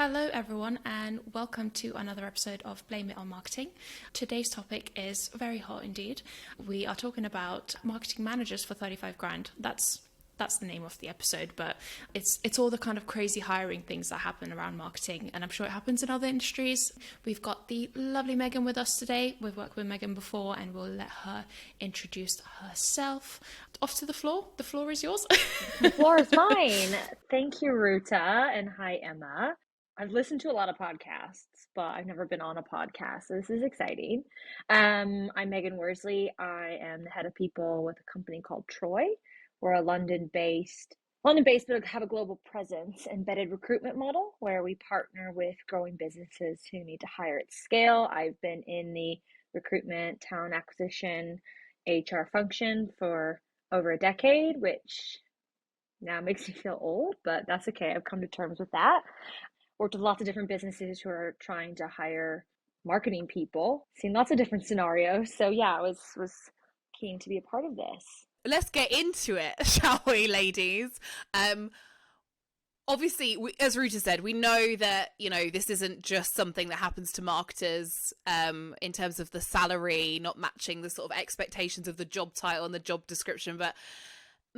Hello, everyone, and welcome to another episode of Blame It on Marketing. Today's topic is very hot indeed. We are talking about marketing managers for 35 grand. That's the name of the episode, but it's all the kind of crazy hiring things that happen around marketing, and I'm sure it happens in other industries. We've got the lovely Meighan with us today. We've worked with Meighan before, and we'll let her introduce herself. Off to the floor. The floor is yours. The floor is mine. Thank you, Ruta, and hi, Emma. I've listened to a lot of podcasts, but I've never been on a podcast, so this is exciting. I'm Meighan Worsley. I am the head of people with a company called Troi. We're a London-based, but have a global presence, embedded recruitment model where we partner with growing businesses who need to hire at scale. I've been in the recruitment, talent acquisition, HR function for over a decade, which now makes me feel old, but that's okay. I've come to terms with that. Worked with lots of different businesses who are trying to hire marketing people, seen lots of different scenarios. So yeah, I was keen to be a part of this. Let's get into it, shall we, ladies? Obviously, as Ruta said, we know that, this isn't just something that happens to marketers in terms of the salary not matching the sort of expectations of the job title and the job description. But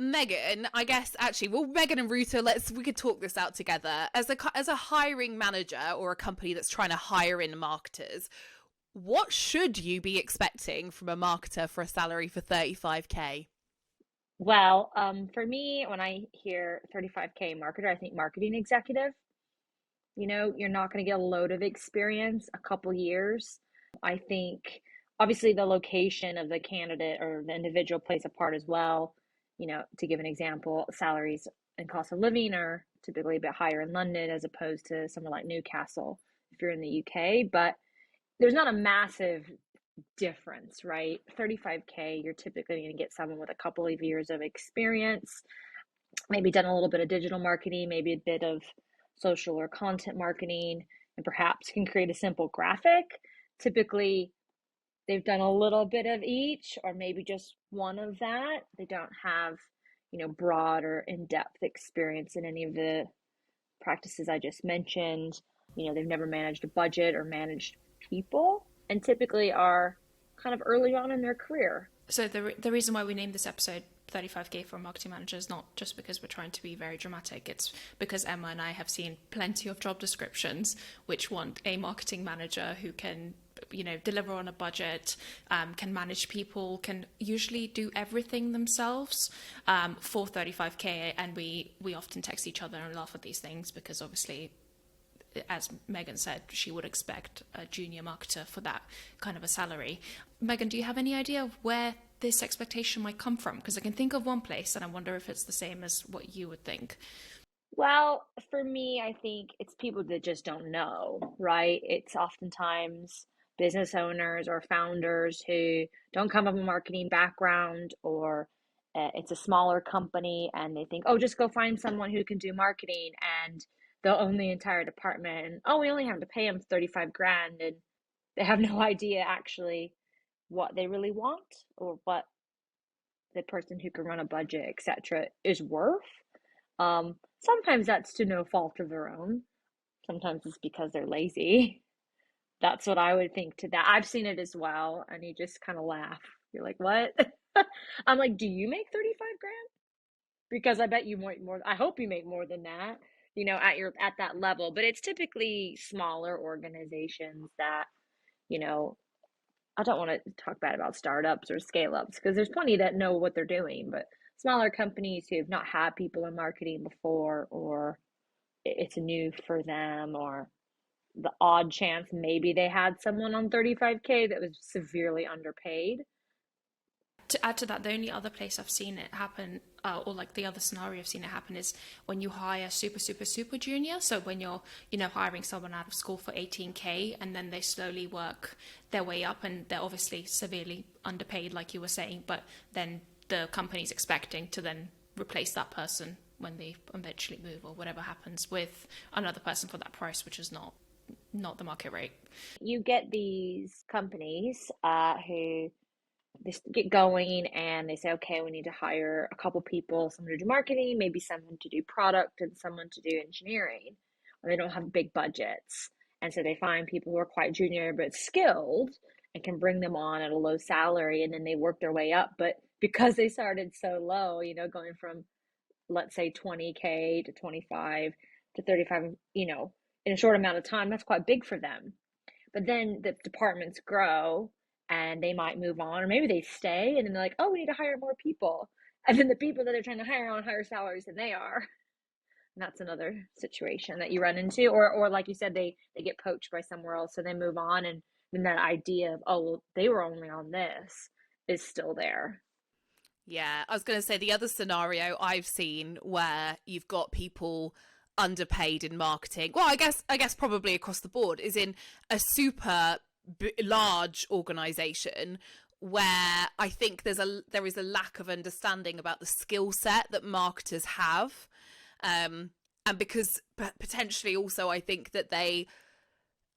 Meighan, I guess, Meighan and Ruta, we could talk this out together. As a hiring manager or a company that's trying to hire in marketers, what should you be expecting from a marketer for a salary for 35k? Well, for me, when I hear 35k marketer, I think marketing executive. You're not going to get a load of experience, a couple years. I think obviously the location of the candidate or the individual plays a part as well. To give an example, salaries and cost of living are typically a bit higher in London as opposed to somewhere like Newcastle if you're in the UK, but there's not a massive difference, right? 35k, you're typically going to get someone with a couple of years of experience, maybe done a little bit of digital marketing, maybe a bit of social or content marketing, and perhaps can create a simple graphic. Typically, they've done a little bit of each or maybe just one of that. They don't have, broad or in-depth experience in any of the practices I just mentioned. They've never managed a budget or managed people, and typically are kind of early on in their career. So the reason why we named this episode 35k for a marketing manager is not just because we're trying to be very dramatic. It's because Emma and I have seen plenty of job descriptions which want a marketing manager who can deliver on a budget, can manage people, can usually do everything themselves for 35k. And we often text each other and laugh at these things because obviously, as Meighan said, she would expect a junior marketer for that kind of a salary. Meighan, do you have any idea of where this expectation might come from? Because I can think of one place and I wonder if it's the same as what you would think. Well, for me, I think it's people that just don't know, right? It's oftentimes business owners or founders who don't come from a marketing background, or it's a smaller company and they think, oh, just go find someone who can do marketing and they'll own the entire department. And oh, we only have to pay them 35 grand. And they have no idea actually what they really want or what the person who can run a budget, etc., is worth. Sometimes that's to no fault of their own. Sometimes it's because they're lazy. That's what I would think to that. I've seen it as well. And you just kind of laugh. You're like, what? I'm like, do you make 35 grand? Because I bet you make more. I hope you make more than that, at that level. But it's typically smaller organizations that, I don't want to talk bad about startups or scale ups because there's plenty that know what they're doing, but smaller companies who have not had people in marketing before, or it's new for them, or the odd chance maybe they had someone on 35k that was severely underpaid. To add to that, the only other place I've seen it happen, or like the other scenario I've seen it happen, is when you hire super junior. So when you're, hiring someone out of school for 18k and then they slowly work their way up and they're obviously severely underpaid, like you were saying, but then the company's expecting to then replace that person when they eventually move or whatever happens with another person for that price, which is not the market rate. You get these companies who they get going and they say, okay, we need to hire a couple people, someone to do marketing, maybe someone to do product and someone to do engineering. or they don't have big budgets. And so they find people who are quite junior but skilled and can bring them on at a low salary, and then they work their way up. But because they started so low, going from, let's say, 20K to 25 to 35, in a short amount of time, that's quite big for them. But then the departments grow and they might move on, or maybe they stay and then they're like, oh, we need to hire more people. And then the people that they're trying to hire on higher salaries than they are. And that's another situation that you run into. Or like you said, they get poached by somewhere else, so they move on, and then that idea of, oh, well, they were only on this is still there. Yeah, I was going to say the other scenario I've seen where you've got people underpaid in marketing. Well, I guess probably across the board is in a super large organization where I think there is a lack of understanding about the skill set that marketers have. And because potentially also I think that they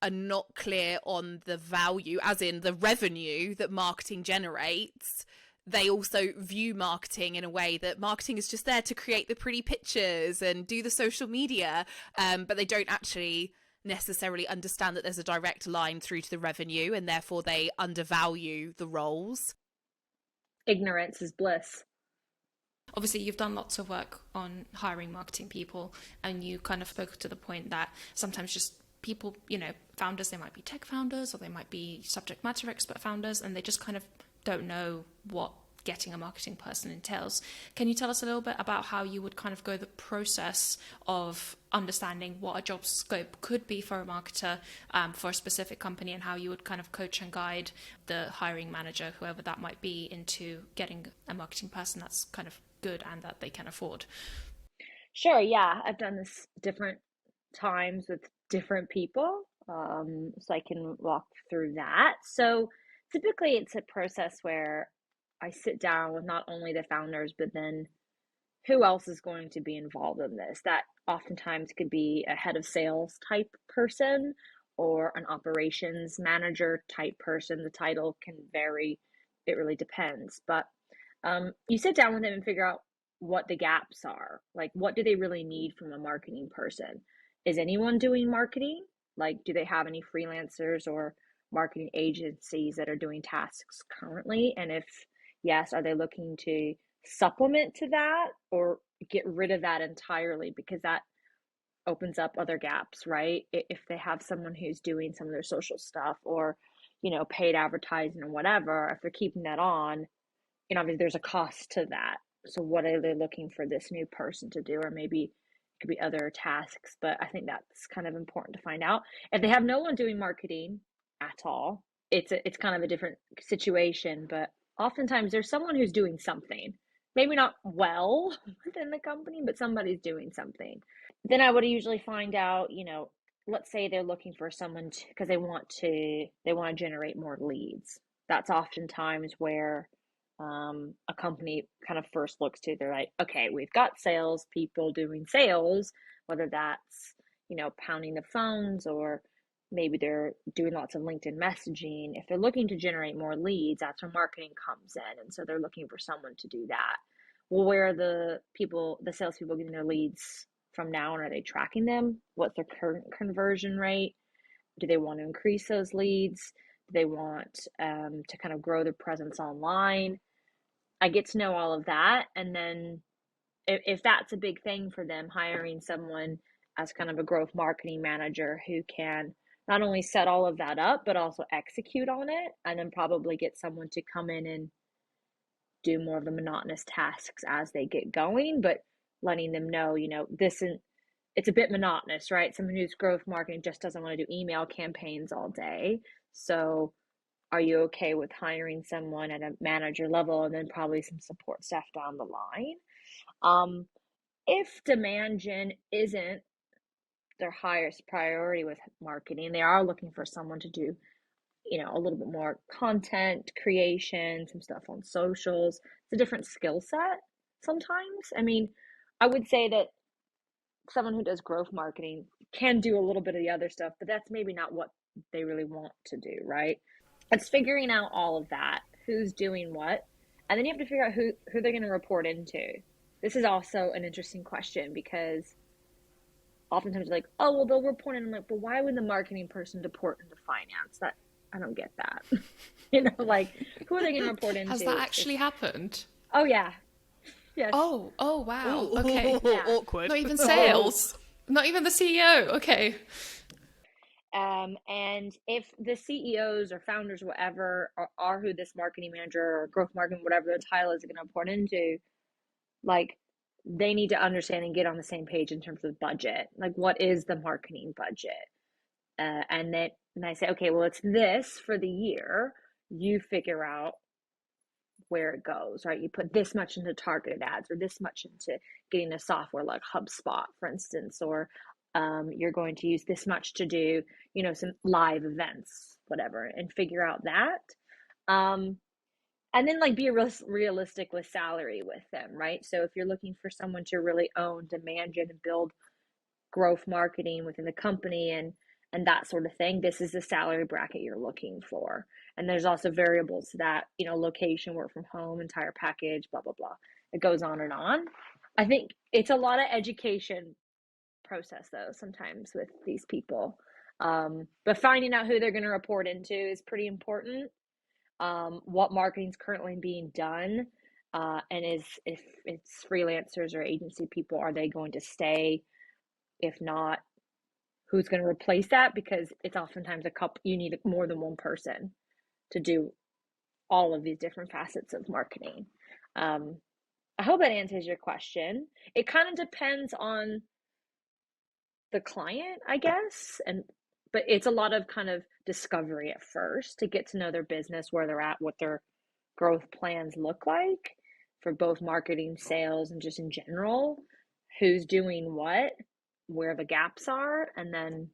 are not clear on the value, as in the revenue that marketing generates. They also view marketing in a way that marketing is just there to create the pretty pictures and do the social media, but they don't actually necessarily understand that there's a direct line through to the revenue, and therefore they undervalue the roles. Ignorance is bliss. Obviously, you've done lots of work on hiring marketing people, and you kind of spoke to the point that sometimes just people, founders, they might be tech founders or they might be subject matter expert founders, and they just kind of don't know what getting a marketing person entails. Can you tell us a little bit about how you would kind of go the process of understanding what a job scope could be for a marketer for a specific company, and how you would kind of coach and guide the hiring manager, whoever that might be, into getting a marketing person that's kind of good and that they can afford? Sure, yeah. I've done this different times with different people, so I can walk through that. So typically it's a process where I sit down with not only the founders, but then who else is going to be involved in this. That oftentimes could be a head of sales type person or an operations manager type person. The title can vary. It really depends. But you sit down with them and figure out what the gaps are. Like, what do they really need from a marketing person? Is anyone doing marketing? Like, do they have any freelancers or marketing agencies that are doing tasks currently? And if yes, are they looking to supplement to that or get rid of that entirely? Because that opens up other gaps, right? If they have someone who's doing some of their social stuff or, paid advertising or whatever, if they're keeping that on, obviously there's a cost to that. So what are they looking for this new person to do? Or maybe it could be other tasks, but I think that's kind of important to find out. If they have no one doing marketing at all, it's kind of a different situation, but oftentimes there's someone who's doing something, maybe not well within the company, but somebody's doing something. Then I would usually find out, let's say they're looking for someone because they want to generate more leads. That's oftentimes where a company kind of first looks to. They're like, okay, we've got sales people doing sales, whether that's, pounding the phones, or maybe they're doing lots of LinkedIn messaging. If they're looking to generate more leads, that's where marketing comes in. And so they're looking for someone to do that. Well, where are the salespeople getting their leads from now? And are they tracking them? What's their current conversion rate? Do they want to increase those leads? Do they want to kind of grow their presence online? I get to know all of that. And then if that's a big thing for them, hiring someone as kind of a growth marketing manager who can not only set all of that up, but also execute on it, and then probably get someone to come in and do more of the monotonous tasks as they get going, but letting them know, it's a bit monotonous, right? Someone who's growth marketing just doesn't want to do email campaigns all day. So are you okay with hiring someone at a manager level and then probably some support staff down the line? If demand gen isn't their highest priority with marketing, they are looking for someone to do, a little bit more content creation, some stuff on socials. It's a different skill set sometimes. I mean, I would say that someone who does growth marketing can do a little bit of the other stuff, but that's maybe not what they really want to do, right? It's figuring out all of that, who's doing what, and then you have to figure out who they're going to report into. This is also an interesting question because oftentimes like, oh, well, they'll report in. I'm like, but why would the marketing person report into finance? That I don't get that. Like who are they going to report Has that into? If actually happened? oh yeah, yes, Oh, wow. Ooh, Okay. yeah. awkward. Not even sales. Not even the CEO. Okay. And if the CEOs or founders, whatever, are who this marketing manager or growth marketing, whatever their title is, going to report into, like they need to understand and get on the same page in terms of budget. Like, what is the marketing budget? And I say, okay, well, it's this for the year. You figure out where it goes, right? You put this much into targeted ads or this much into getting a software like HubSpot, for instance, or you're going to use this much to do, some live events, whatever, and figure out that. And then like be realistic with salary with them, right? So if you're looking for someone to really own, demand gen, and build growth marketing within the company and that sort of thing, this is the salary bracket you're looking for. And there's also variables to that, location, work from home, entire package, blah blah blah. It goes on and on. I think it's a lot of education process though sometimes with these people, but finding out who they're going to report into is pretty important. What marketing is currently being done, and if it's freelancers or agency people, are they going to stay? If not, who's going to replace that? Because it's oftentimes you need more than one person to do all of these different facets of marketing. I hope that answers your question. It kind of depends on the client, I guess, but it's a lot of kind of discovery at first to get to know their business, where they're at, what their growth plans look like for both marketing, sales, and just in general, who's doing what, where the gaps are, and then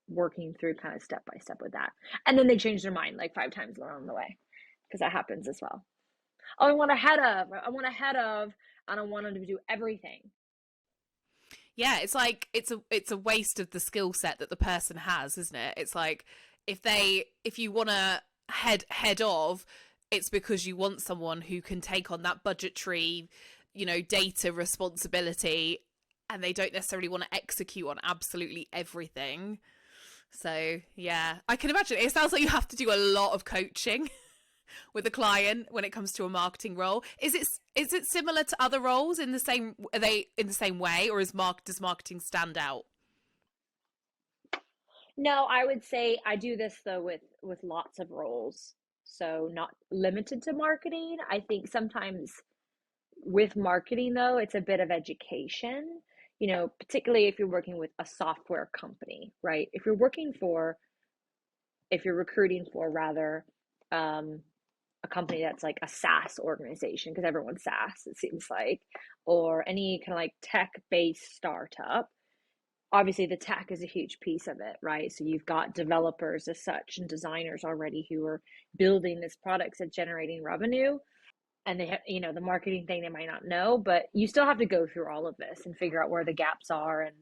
working through kind of step by step with that. And then they change their mind like 5 times along the way, because that happens as well. Oh, I want a head of, I don't want them to do everything. Yeah, it's like it's a waste of the skill set that the person has, isn't it? It's like if you want to head of, it's because you want someone who can take on that budgetary, data responsibility, and they don't necessarily want to execute on absolutely everything. So yeah, I can imagine it sounds like you have to do a lot of coaching with a client when it comes to a marketing role. Is it similar to other roles are they in the same way, or does marketing stand out? No, I would say I do this though with lots of roles. So not limited to marketing. I think sometimes with marketing though, it's a bit of education, particularly if you're working with a software company, right? If you're recruiting for rather, a company that's like a SaaS organization, because everyone's SaaS, it seems like, or any kind of like tech-based startup. Obviously, the tech is a huge piece of it, right? So you've got developers as such and designers already who are building these products and generating revenue. And they have, the marketing thing they might not know, but you still have to go through all of this and figure out where the gaps are and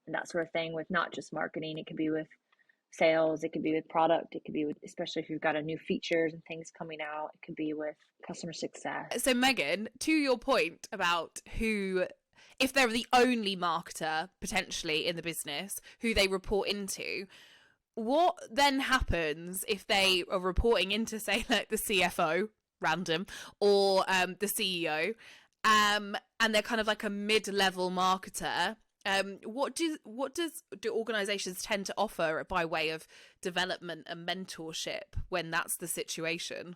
that sort of thing with not just marketing. It could be with sales, it could be with product, it could be with, especially if you've got a new features and things coming out, it could be with customer success. So Meighan, to your point about if they're the only marketer potentially in the business who they report into, what then happens if they are reporting into, say, like the CFO, random, or the CEO, and they're kind of like a mid-level marketer? What do organizations tend to offer by way of development and mentorship when that's the situation?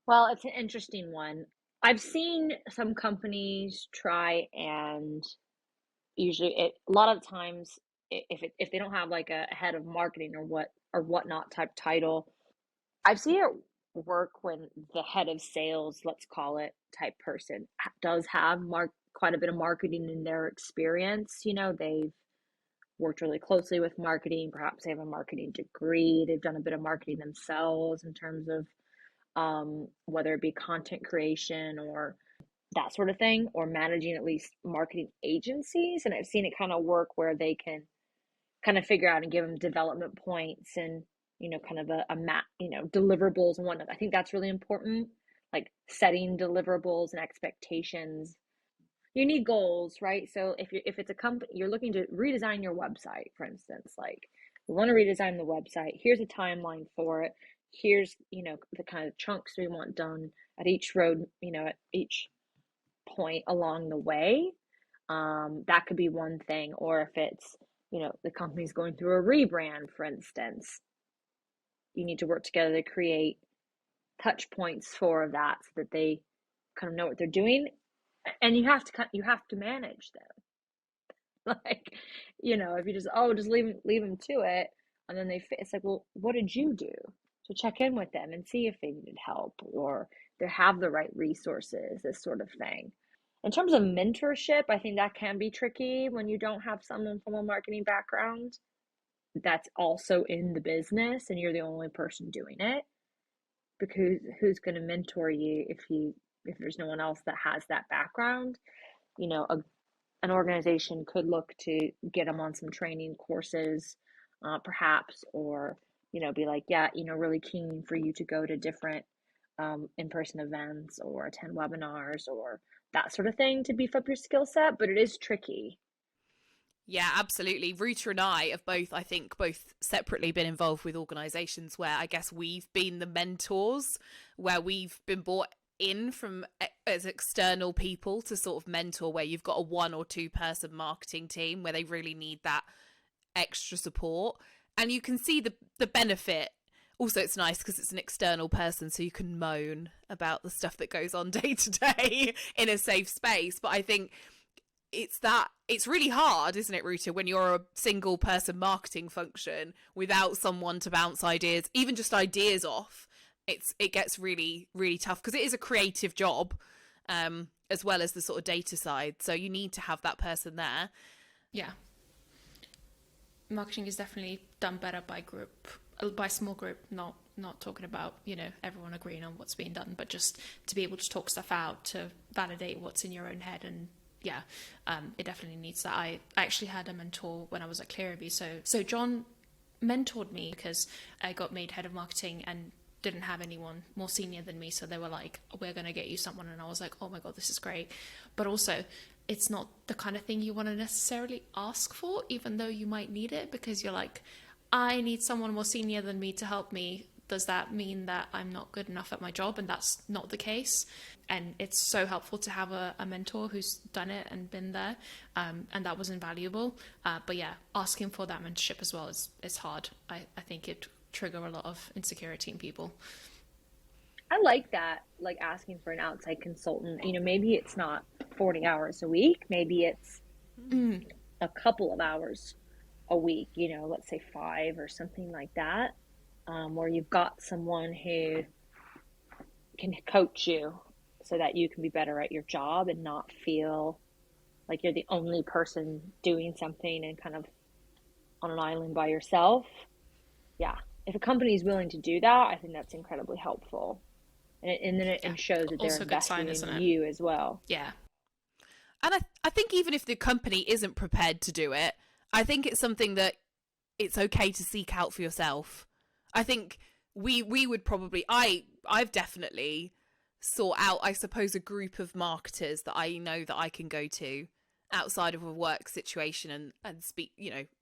Well, it's an interesting one. I've seen some companies try, and usually a lot of times if they don't have like a head of marketing or whatnot type title, I've seen it work when the head of sales, let's call it, type person does have quite a bit of marketing in their experience. They've worked really closely with marketing. Perhaps they have a marketing degree. They've done a bit of marketing themselves in terms of whether it be content creation or that sort of thing, or managing at least marketing agencies. And I've seen it kind of work where they can kind of figure out and give them development points and kind of a map, deliverables and whatnot. I think that's really important, like setting deliverables and expectations you need goals, right? So if it's a company, you're looking to redesign your website, for instance, like we want to redesign the website. Here's a timeline for it. Here's, the kind of chunks we want done at each road, at each point along the way. That could be one thing. Or if it's, the company's going through a rebrand, for instance, you need to work together to create touch points for that so that they kind of know what they're doing. And you have to manage them. Like, if you just leave them to it, and then it's like, well, what did you do? So check in with them and see if they needed help or they have the right resources, this sort of thing. In terms of mentorship, I think that can be tricky when you don't have someone from a marketing background that's also in the business and you're the only person doing it, because who's going to mentor you if there's no one else that has that background? An organization could look to get them on some training courses, perhaps, or be like, yeah, really keen for you to go to different in-person events or attend webinars or that sort of thing to beef up your skill set. But it is tricky. Yeah, absolutely. Ruta and I have both separately been involved with organisations where I guess we've been the mentors, where we've been brought in from as external people to sort of mentor, where you've got a 1 or 2 person marketing team where they really need that extra support, and you can see the benefit. Also, it's nice because it's an external person, so you can moan about the stuff that goes on day to day in a safe space. But I think it's really hard, isn't it, Ruta, when you're a single person marketing function without someone to bounce ideas, even just ideas off. It gets really, really tough because it is a creative job, as well as the sort of data side. So you need to have that person there. Yeah. Marketing is definitely done better by small group, not talking about, everyone agreeing on what's being done, but just to be able to talk stuff out, to validate what's in your own head. And yeah, it definitely needs that. I actually had a mentor when I was at Clearview. So John mentored me because I got made head of marketing and didn't have anyone more senior than me. So they were like, we're going to get you someone. And I was like, oh my God, this is great. But also, it's not the kind of thing you want to necessarily ask for, even though you might need it, because you're like, I need someone more senior than me to help me. Does that mean that I'm not good enough at my job? And that's not the case. And it's so helpful to have a mentor who's done it and been there. And that was invaluable. But yeah, asking for that mentorship as well is hard. I think it trigger a lot of insecurity in people. I like that, like asking for an outside consultant. Maybe it's not 40 hours a week. Maybe it's a couple of hours a week, let's say 5 or something like that, where you've got someone who can coach you so that you can be better at your job and not feel like you're the only person doing something and kind of on an island by yourself. Yeah. If a company is willing to do that, I think that's incredibly helpful. And then it shows that they're investing in you as well. Yeah. And I think even if the company isn't prepared to do it, I think it's something that it's okay to seek out for yourself. I think we would probably, I've definitely sought out, I suppose, a group of marketers that I know that I can go to outside of a work situation and speak,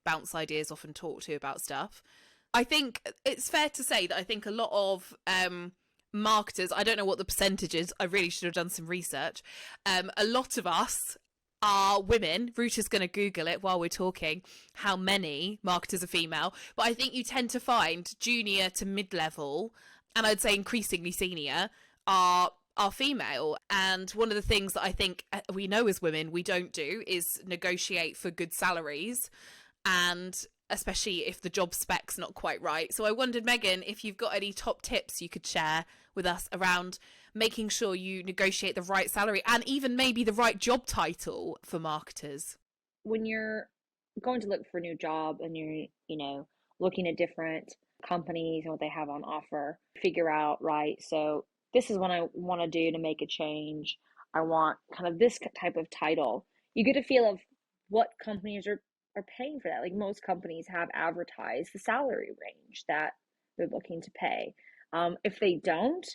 bounce ideas off and talk to about stuff. I think it's fair to say that I think a lot of marketers, I don't know what the percentage is, I really should have done some research. A lot of us are women. Ruta's going to Google it while we're talking, how many marketers are female. But I think you tend to find junior to mid-level, and I'd say increasingly senior, are female. And one of the things that I think we know as women we don't do is negotiate for good salaries, and especially if the job spec's not quite right. So I wondered, Meighan, if you've got any top tips you could share with us around making sure you negotiate the right salary and even maybe the right job title for marketers. When you're going to look for a new job and you're, looking at different companies and what they have on offer, figure out, right, so this is what I want to do to make a change. I want kind of this type of title. You get a feel of what companies are paying for that. Like most companies have advertised the salary range that they're looking to pay. If they don't,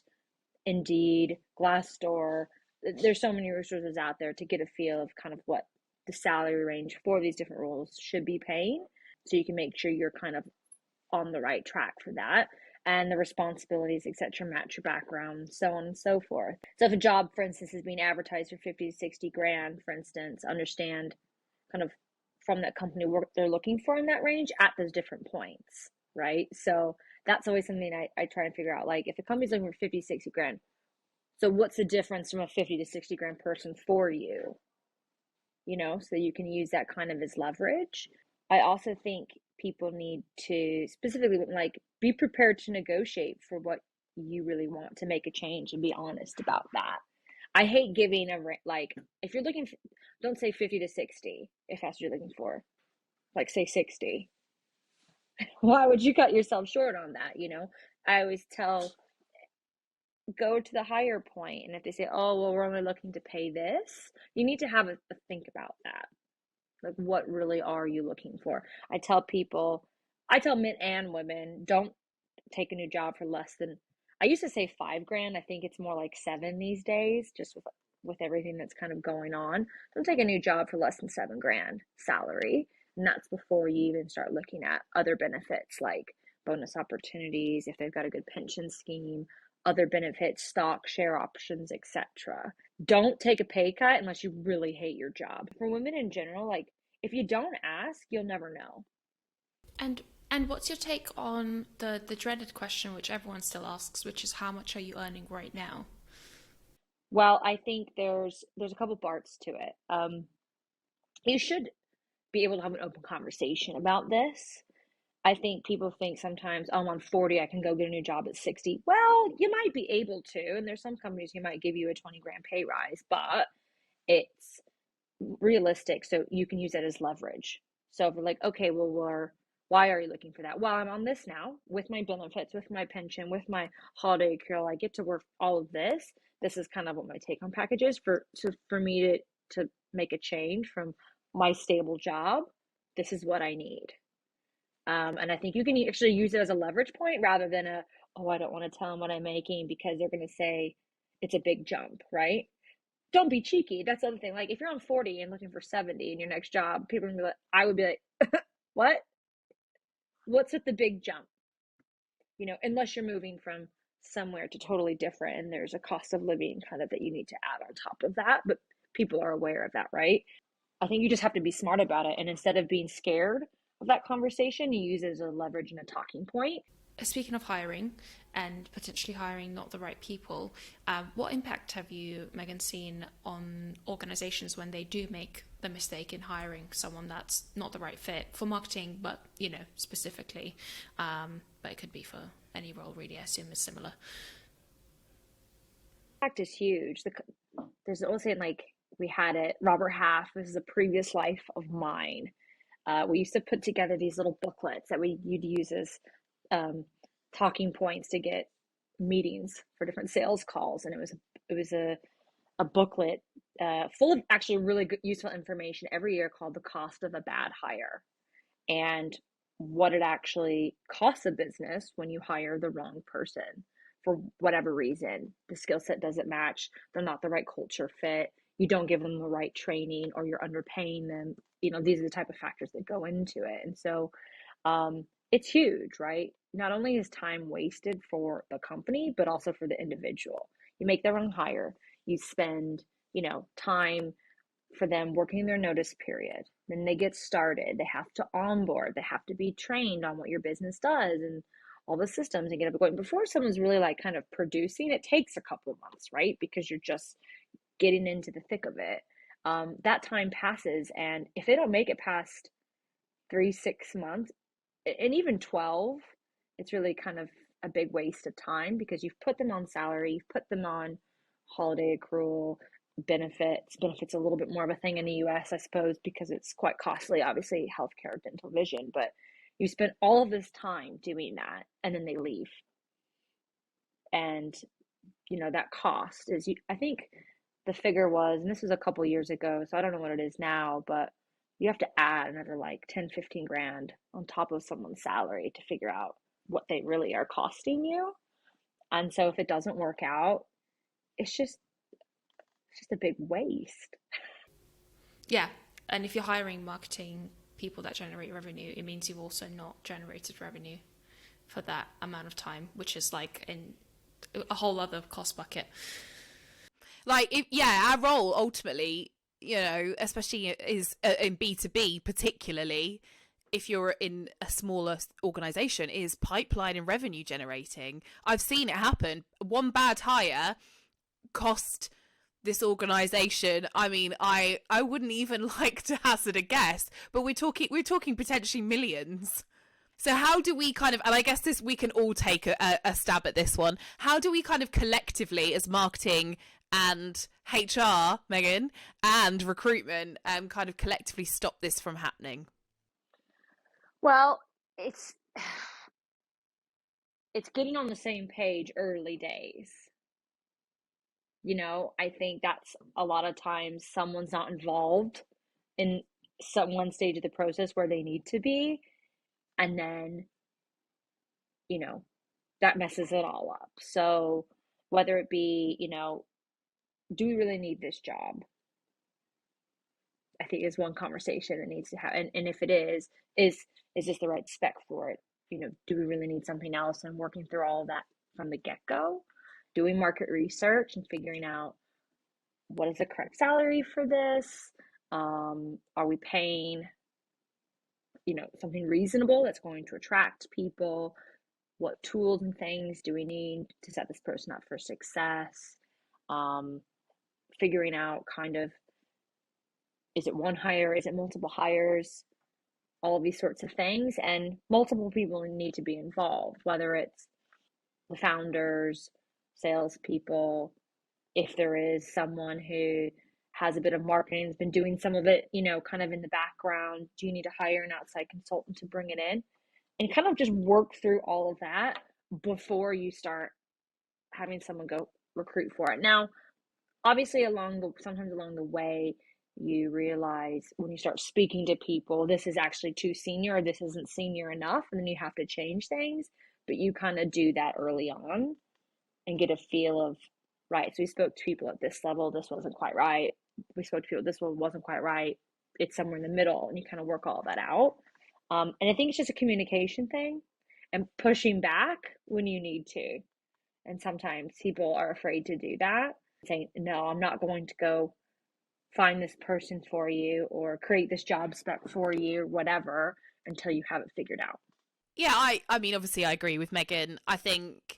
Indeed, Glassdoor, there's so many resources out there to get a feel of kind of what the salary range for these different roles should be paying, so you can make sure you're kind of on the right track for that, and the responsibilities, etc., match your background, so on and so forth. So if a job, for instance, is being advertised for 50 to 60 grand, for instance, understand kind of from that company what they're looking for in that range at those different points, right? So that's always something I try and figure out. Like, if a company's looking for 50, 60 grand, so what's the difference from a 50 to 60 grand person for you? So you can use that kind of as leverage. I also think people need to specifically, like, be prepared to negotiate for what you really want to make a change, and be honest about that. I hate giving like, if you're looking for, don't say 50 to 60 if that's what you're looking for. Like, say 60. Why would you cut yourself short on that? I always tell, go to the higher point, and if they say, oh, well, we're only looking to pay this, you need to have a think about that. Like, what really are you looking for? I tell men and women, don't take a new job for less than, I used to say 5 grand. I think it's more like 7 these days, just with everything that's kind of going on. Don't take a new job for less than 7 grand salary. And that's before you even start looking at other benefits like bonus opportunities, if they've got a good pension scheme, other benefits, stock, share options, etc. Don't take a pay cut unless you really hate your job. For women in general, like, if you don't ask, you'll never know. And what's your take on the dreaded question, which everyone still asks, which is, how much are you earning right now? Well, I think there's a couple parts to it. You should be able to have an open conversation about this. I think people think sometimes, oh, I'm on 40, I can go get a new job at 60. Well, you might be able to, and there's some companies who might give you a 20 grand pay rise, but it's realistic, so you can use it as leverage. So if we're like, okay, well, why are you looking for that? Well, I'm on this now with my benefits, with my pension, with my holiday accrual. I get to work all of this. This is kind of what my take-home package is for me to make a change from my stable job. This is what I need. And I think you can actually use it as a leverage point rather than I don't want to tell them what I'm making because they're going to say it's a big jump, right? Don't be cheeky. That's the other thing. Like, if you're on 40 and looking for 70 in your next job, people are going to be like, I would be like, what? What's with the big jump? Unless you're moving from somewhere to totally different and there's a cost of living kind of that you need to add on top of that. But people are aware of that, right? I think you just have to be smart about it. And instead of being scared of that conversation, you use it as a leverage and a talking point. Speaking of hiring and potentially hiring not the right people, what impact have you, Meighan, seen on organizations when they do make the mistake in hiring someone that's not the right fit for marketing, but specifically, but it could be for any role, really? I assume is similar. Impact is huge. There's also, like, we had it, Robert Half, this is a previous life of mine. We used to put together these little booklets that you'd use as talking points to get meetings for different sales calls, and it was a booklet full of actually really good, useful information every year called "The Cost of a Bad Hire," and what it actually costs a business when you hire the wrong person for whatever reason. The skill set doesn't match, they're not the right culture fit, you don't give them the right training, or you're underpaying them. These are the type of factors that go into it. And so it's huge, right? Not only is time wasted for the company, but also for the individual. You make the wrong hire, you spend, time for them working their notice period. Then they get started, they have to onboard, they have to be trained on what your business does and all the systems and get up going. Before someone's really like kind of producing, it takes a couple of months, right? Because you're just getting into the thick of it. That time passes, and if they don't make it past 3-6 months, and even 12, it's really kind of a big waste of time because you've put them on salary, you've put them on holiday accrual, benefits a little bit more of a thing in the US, I suppose, because it's quite costly, obviously, healthcare, dental, vision, but you spend all of this time doing that and then they leave. And that cost is, I think the figure was, and this was a couple years ago, so I don't know what it is now, but you have to add another like 10-15 grand on top of someone's salary to figure out what they really are costing you. And so if it doesn't work out, it's just it's just a big waste. Yeah. And if you're hiring marketing people that generate revenue, it means you've also not generated revenue for that amount of time, which is like in a whole other cost bucket. Like, our role ultimately, especially is in B2B particularly, if you're in a smaller organization, is pipeline and revenue generating. I've seen it happen. One bad hire cost this organization, I mean, I wouldn't even like to hazard a guess, but we're talking potentially millions. So how do we kind of, and I guess we can all take a stab at this one, how do we kind of collectively as marketing and HR, Meighan, and recruitment kind of collectively stop this from happening? Well, it's getting on the same page early days. I think that's a lot of times someone's not involved in one stage of the process where they need to be, and then that messes it all up. So whether it be, do we really need this job? I think is one conversation that needs to happen. And if it is this the right spec for it? Do we really need something else? And working through all of that from the get-go, doing market research and figuring out what is the correct salary for this? Are we paying, something reasonable that's going to attract people? What tools and things do we need to set this person up for success? Figuring out kind of, is it one hire? Is it multiple hires? All of these sorts of things. And multiple people need to be involved, whether it's the founders, salespeople, if there is someone who has a bit of marketing, has been doing some of it, kind of in the background. Do you need to hire an outside consultant to bring it in? And kind of just work through all of that before you start having someone go recruit for it. Now, obviously, sometimes along the way, you realize when you start speaking to people, this is actually too senior, or this isn't senior enough, and then you have to change things. But you kind of do that early on and get a feel of, right, so we spoke to people at this level, this wasn't quite right. We spoke to people, this one wasn't quite right. It's somewhere in the middle, and you kind of work all that out. And I think it's just a communication thing and pushing back when you need to. And sometimes people are afraid to do that, saying, no, I'm not going to go find this person for you or create this job spec for you, whatever, until you have it figured out. Yeah, I mean, obviously I agree with Meighan. I think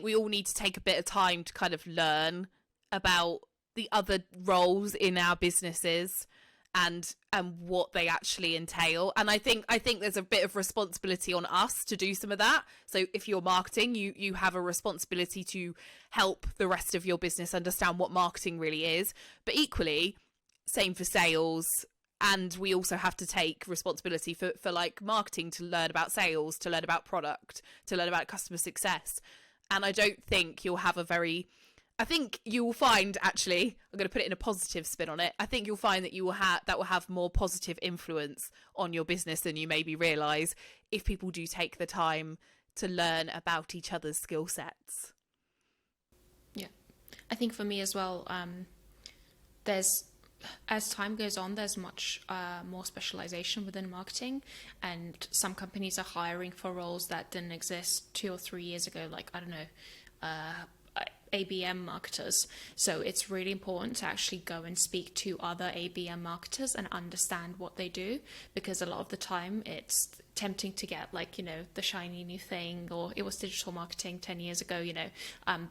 we all need to take a bit of time to kind of learn about the other roles in our businesses and what they actually entail. And I think there's a bit of responsibility on us to do some of that. So if you're marketing, you have a responsibility to help the rest of your business understand what marketing really is. But equally, same for sales. And we also have to take responsibility for like marketing, to learn about sales, to learn about product, to learn about customer success. And I don't think you'll have I think you will find, actually, I'm going to put it in a positive spin on it. I think you'll find that that will have more positive influence on your business than you maybe realise if people do take the time to learn about each other's skill sets. Yeah. I think for me as well, as time goes on, there's much more specialization within marketing, and some companies are hiring for roles that didn't exist 2 or 3 years ago, like, I don't know, ABM marketers. So it's really important to actually go and speak to other ABM marketers and understand what they do, because a lot of the time it's tempting to get like, the shiny new thing, or it was digital marketing 10 years ago,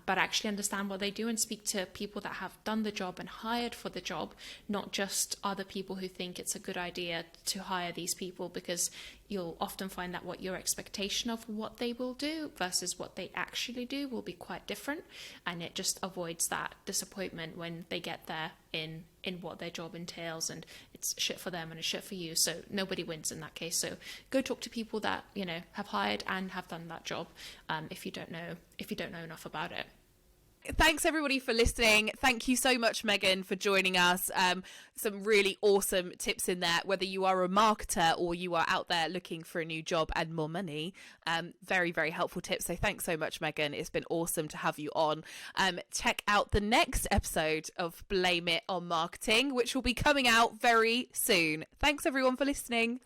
but actually understand what they do and speak to people that have done the job and hired for the job, not just other people who think it's a good idea to hire these people, because you'll often find that what your expectation of what they will do versus what they actually do will be quite different, and it just avoids that disappointment when they get there in what their job entails, and it's shit for them and it's shit for you. So nobody wins in that case. So go talk to people that have hired and have done that job, if you don't know enough about it. Thanks everybody for listening. Thank you so much, Meighan, for joining us. Some really awesome tips in there, whether you are a marketer or you are out there looking for a new job and more money. Very, very helpful tips. So thanks so much, Meighan. It's been awesome to have you on. Check out the next episode of Blame It on Marketing, which will be coming out very soon. Thanks everyone for listening.